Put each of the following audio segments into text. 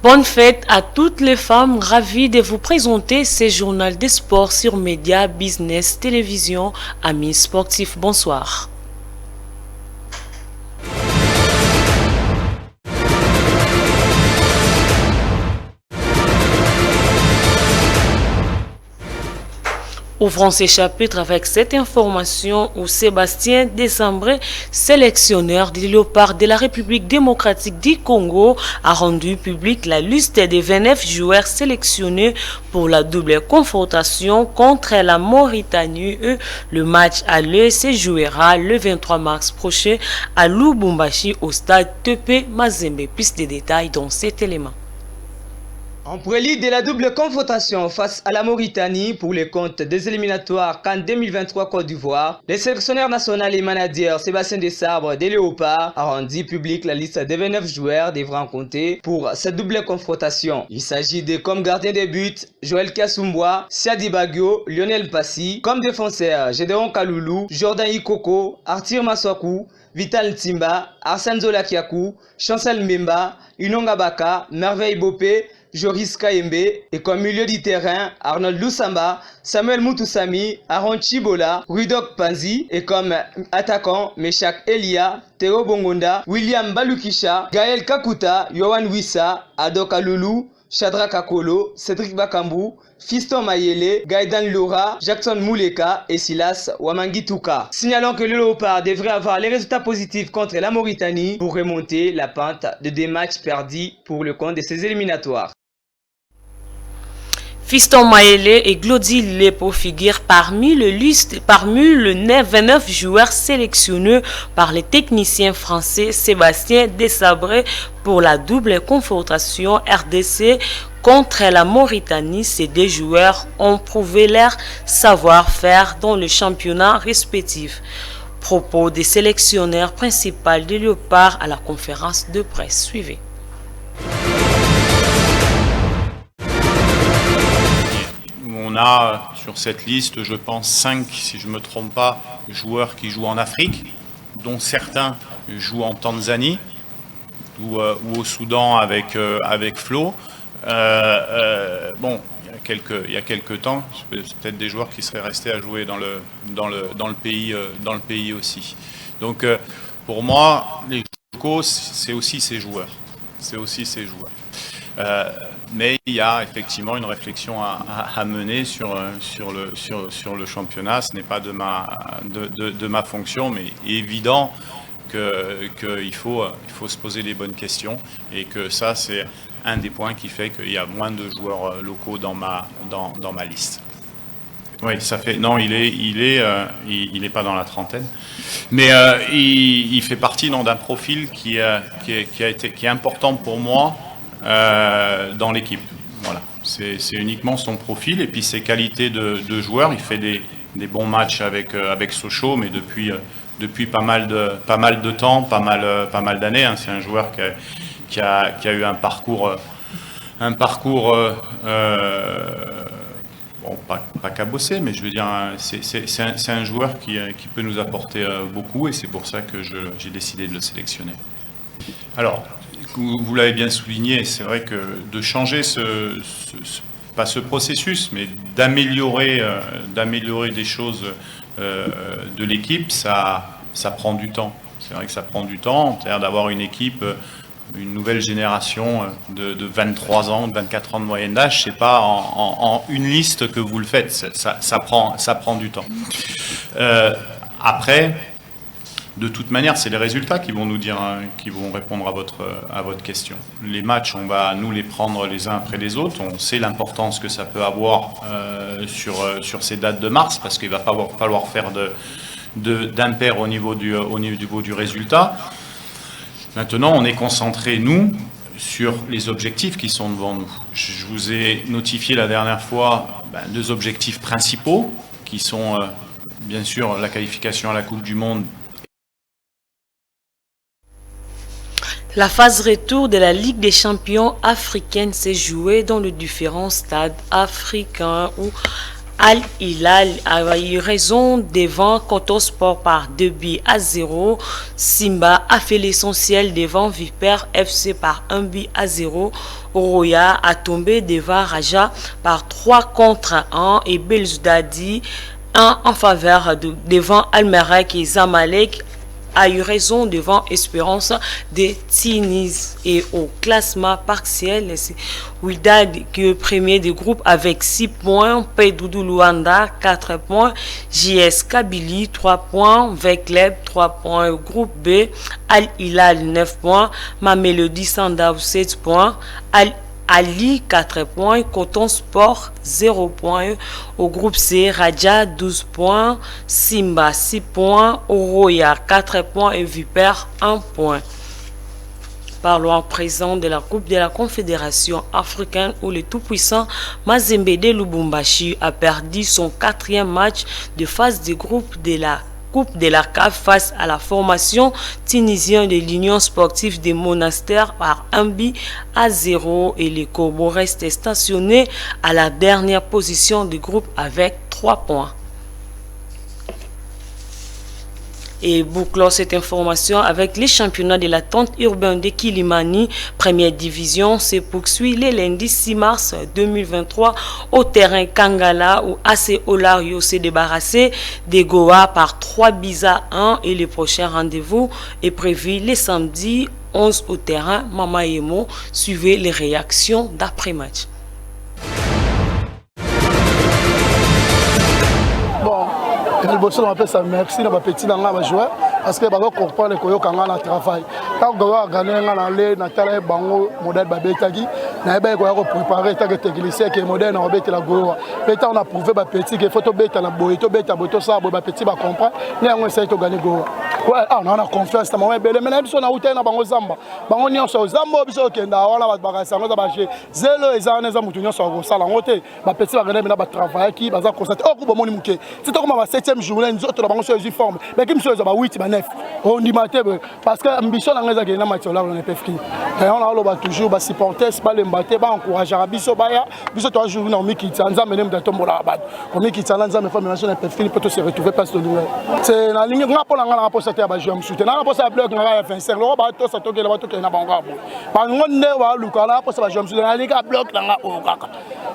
Bonne fête à toutes les femmes, ravies de vous présenter ce journal des sports sur Média, Business, Télévision. Amis sportifs, bonsoir. Ouvrons ces chapitres avec cette information où Sébastien Desambré, sélectionneur des Léopards de la République démocratique du Congo, a rendu publique la liste des 29 joueurs sélectionnés pour la double confrontation contre la Mauritanie. Le match aller se jouera le 23 mars prochain à Lubumbashi au stade TP Mazembe. Plus de détails dans cet élément. En prélude de la double confrontation face à la Mauritanie pour les comptes des éliminatoires CAN 2023 Côte d'Ivoire, le sélectionneur national et manager Sébastien Desambré des Léopards a rendu publique la liste des 29 joueurs devant compter pour cette double confrontation. Il s'agit de comme gardien de but Joël Kasumboa, Siadi Bagio, Lionel Passy, comme défenseur Gédéon Kaloulou, Jordan Ikoko, Arthur Maswaku, Vital Timba, Arsène Zolakiakou, Chancel Mbemba, Inonga Baka, Merveille Bopé, Joris Kaembe, et comme milieu du terrain, Arnold Lusamba, Samuel Mutusami, Aaron Chibola, Rudok Panzi, et comme attaquant, Meshak Elia, Théo Bongonda, William Balukisha, Gaël Kakuta, Yohan Wissa, Adok Alulu, Shadrack Akolo, Cédric Bakambu, Fiston Mayele, Gaëdan Lora, Jackson Mouleka et Silas Wamangituka. Signalons que le Léopard devrait avoir les résultats positifs contre la Mauritanie pour remonter la pente de 2 matchs perdus pour le compte de ces éliminatoires. Fiston Mayele et Glody Lepo figurent parmi le 29 joueurs sélectionnés par les techniciens français Sébastien Desambré pour la double confrontation RDC contre la Mauritanie. Ces 2 joueurs ont prouvé leur savoir-faire dans le championnat respectif. Propos des sélectionneurs principaux des Léopards à la conférence de presse. Suivez. On a sur cette liste, je pense, 5, si je ne me trompe pas, joueurs qui jouent en Afrique, dont certains jouent en Tanzanie ou au Soudan avec Flo. Bon, il y a quelques temps, peut-être des joueurs qui seraient restés à jouer dans le pays aussi. Donc, pour moi, les locaux, c'est aussi ces joueurs. Mais il y a effectivement une réflexion à mener sur le championnat. Ce n'est pas de ma fonction, mais évident qu'il faut se poser les bonnes questions et que ça, c'est un des points qui fait qu'il y a moins de joueurs locaux dans ma liste. Oui, ça fait. Non, il est pas dans la trentaine, mais il fait partie d'un profil qui est important pour moi dans l'équipe. Voilà, c'est uniquement son profil et puis ses qualités de joueur. Il fait des bons matchs avec Sochaux, mais depuis pas mal de temps, pas mal d'années. Hein. C'est un joueur qui a eu un parcours. Bon, pas cabossé, mais je veux dire, c'est un joueur qui peut nous apporter beaucoup et c'est pour ça que j'ai décidé de le sélectionner. Alors, vous l'avez bien souligné, c'est vrai que de changer pas ce processus, mais d'améliorer des choses de l'équipe, ça prend du temps. C'est vrai que ça prend du temps, c'est-à-dire d'avoir une équipe, une nouvelle génération de 23 ans, de 24 ans de moyenne d'âge, c'est pas en une liste que vous le faites, ça prend du temps. Après, de toute manière, c'est les résultats qui vont nous dire, qui vont répondre à votre question. Les matchs, on va nous les prendre les uns après les autres. On sait l'importance que ça peut avoir sur ces dates de mars, parce qu'il va falloir faire d'impair au niveau du résultat. Maintenant, on est concentré, nous, sur les objectifs qui sont devant nous. Je vous ai notifié la dernière fois 2 objectifs principaux, qui sont bien sûr la qualification à la Coupe du Monde. La phase retour de la Ligue des champions africaine s'est jouée dans les différents stades africains où Al Hilal a eu raison devant Coton Sport par 2-0. Simba a fait l'essentiel devant Vipère FC par 1-0. Oroya a tombé devant Raja par 3-1 et Belzdadi 1 en faveur devant Almerek et Zamalek a eu raison devant Espérance de Tunis. Et au classement partiel, Wydad qui est premier du groupe avec 6 points, Paydoudou Luanda 4 points, JS Kabylie 3 points, Vecleb 3 points, groupe B, Al Hilal 9 points, Mamelodi Sundowns 7 points, Ali 4 points, Coton Sport 0 points, au groupe C, Raja 12 points, Simba 6 points, Oroya 4 points et Vipère 1 point. Parlons à présent de la Coupe de la Confédération africaine où le tout-puissant Mazembe de Lubumbashi a perdu son 4e match de phase de groupe de la Coupe de la CAF face à la formation tunisienne de l'Union sportive des monastères par 1-0 et les Corbeaux restent stationnés à la dernière position du groupe avec 3 points. Et bouclons cette information avec les championnats de la tente urbaine de Kilimani. Première division se poursuit le lundi 6 mars 2023 au terrain Kangala où AC Olario s'est débarrassé des Goa par 3-1 et le prochain rendez-vous est prévu le samedi 11 au terrain Mamayemo. Suivez les réactions d'après-match. Le boss on appelle ça merci na ba petit na nga ba joueur parce que ba ko comprendre ko yo kanga na travail quand go a gagné nga na le na tala bango modèle ba betagi na ba ko préparer ta technicien que modèle na obete la go beta on a prouvé ba petit que photo beta na boito beta boito ça ba petit ba comprendre na on essaie to gagner go ouais on a confiance na moi belé mais biso na uta na bango zamba bango nyonso zamba biso kenda wana ba ba sango za ba chez zelo ezana za mutu nyonso ko sala ngote ba petit ba gagner na ba travail qui ba za constater oh ko bomoni muke c'est to comme ba 7e journée nous autres bango so uniforme mais qui monsieur ba 8 ba 9 on dit maté parce que ambition na ngeza na match là on est pefki et on a lo toujours ba supporter ba le mbaté ba encourager biso ba ya biso to jour na mi ki tsanza menem da tombola ba ko mi ki tsanza me fa national pefki peut se retrouver place de l'ouest c'est la ligne nga pola nga na posa te ba jouer msute na posa bloc nga 25 lo ba to sa to ke la ba to ke na bango ba ngonde wa luka na posa ba jouer msute na liga bloc nga o kaka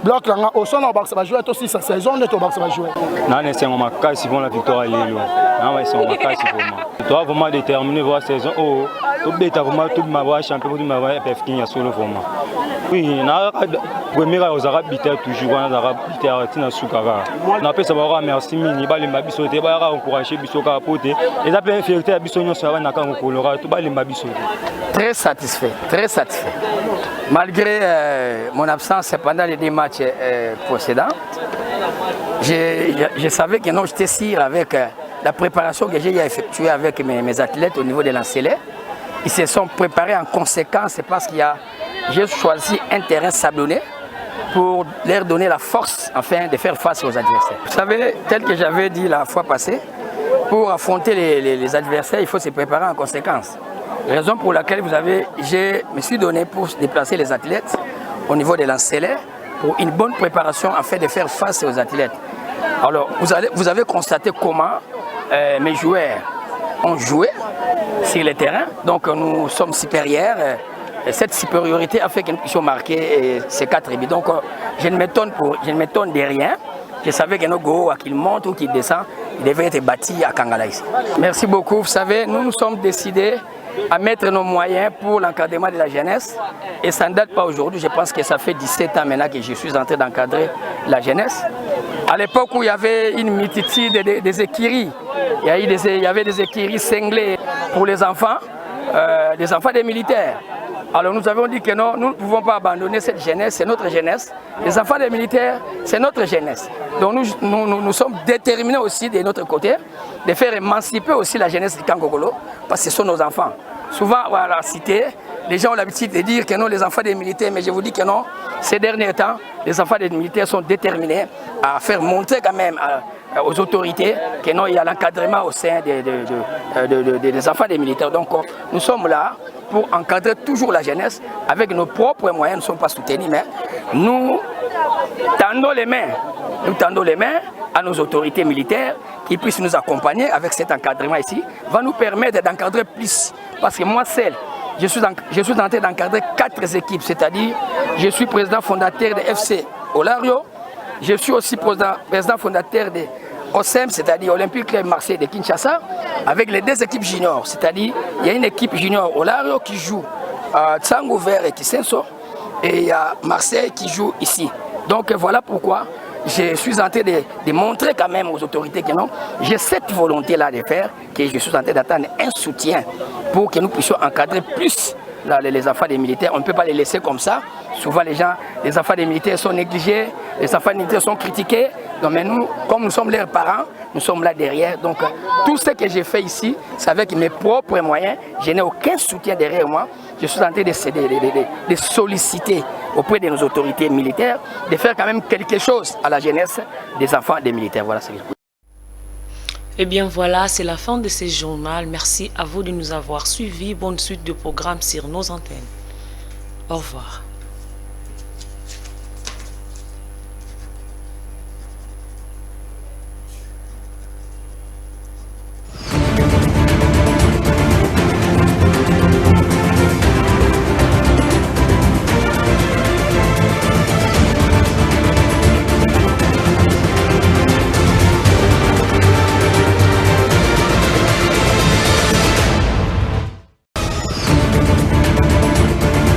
bloc nga o son ba se ba jouer to 6 saison de to ba se ba jouer na ne c'est ma casse pour la victoire à Lilo na ouais c'est ma casse pour moi toi vraiment déterminer voir saison oh tout bêta vraiment tout ma voix champion tout ma voix pefki ya solo vraiment oui na premier aux arabes biter toujours na arabes biter tina sukara na pe ça va merci mini ba le mabiso te ba encourager biso ka poter et après fierté biso nyonso na kan kolora tout ba le mabiso. Très satisfait malgré mon absence pendant les 2 matchs précédents. Je savais que non, j'étais sûr avec la préparation que j'ai effectuée avec mes athlètes au niveau de l'Ancelais. Ils se sont préparés en conséquence parce que j'ai choisi un terrain sablonné pour leur donner la force afin de faire face aux adversaires. Vous savez, tel que j'avais dit la fois passée, pour affronter les adversaires, il faut se préparer en conséquence. Raison pour laquelle je me suis donné pour déplacer les athlètes au niveau de l'Ancelais pour une bonne préparation afin de faire face aux athlètes. Alors, vous avez constaté comment mes joueurs ont joué sur le terrain. Donc, nous sommes supérieurs. Cette supériorité a fait qu'ils puissent marquer ces 4 buts. Donc, je ne m'étonne de rien. Je savais que nos go, qu'ils montent ou qu'ils descendent, ils devaient être bâtis à Kangala ici. Merci beaucoup. Vous savez, nous sommes décidés à mettre nos moyens pour l'encadrement de la jeunesse. Et ça ne date pas aujourd'hui. Je pense que ça fait 17 ans maintenant que je suis en train d'encadrer la jeunesse. À l'époque où il y avait une multitude des écuries, il y avait des écuries cinglées pour les enfants des militaires. Alors nous avons dit que non, nous ne pouvons pas abandonner cette jeunesse, c'est notre jeunesse. Les enfants des militaires, c'est notre jeunesse. Donc nous sommes déterminés aussi de notre côté de faire émanciper aussi la jeunesse du Kangokolo, parce que ce sont nos enfants. Souvent, à la cité, les gens ont l'habitude de dire que non, les enfants des militaires, mais je vous dis que non, ces derniers temps, les enfants des militaires sont déterminés à faire montrer quand même aux autorités que non, il y a l'encadrement au sein des enfants des militaires. Donc nous sommes là pour encadrer toujours la jeunesse avec nos propres moyens. Nous ne sommes pas soutenus, mais nous tendons les mains Nous tendons les mains à nos autorités militaires qui puissent nous accompagner avec cet encadrement ici, va nous permettre d'encadrer plus. Parce que moi seul, je suis en train d'encadrer 4 équipes, c'est-à-dire je suis président fondateur de FC Olario, je suis aussi président fondateur de OSEM, c'est-à-dire Olympique Club Marseille de Kinshasa, avec les 2 équipes juniors, c'est-à-dire il y a une équipe junior Olario qui joue à Tsango Vert et Kisenso, et il y a Marseille qui joue ici. Donc voilà pourquoi je suis en train de montrer quand même aux autorités que non, j'ai cette volonté-là de faire, que je suis en train d'attendre un soutien pour que nous puissions encadrer plus les enfants des militaires. On ne peut pas les laisser comme ça. Souvent les enfants des militaires sont négligés, les enfants des militaires sont critiqués. Donc, mais nous, comme nous sommes leurs parents, nous sommes là derrière. Donc tout ce que j'ai fait ici, c'est avec mes propres moyens. Je n'ai aucun soutien derrière moi. Je suis en train de solliciter auprès de nos autorités militaires de faire quand même quelque chose à la jeunesse des enfants des militaires. Voilà ce que je peux dire. Eh bien voilà, c'est la fin de ce journal. Merci à vous de nous avoir suivis. Bonne suite de programmes sur nos antennes. Au revoir.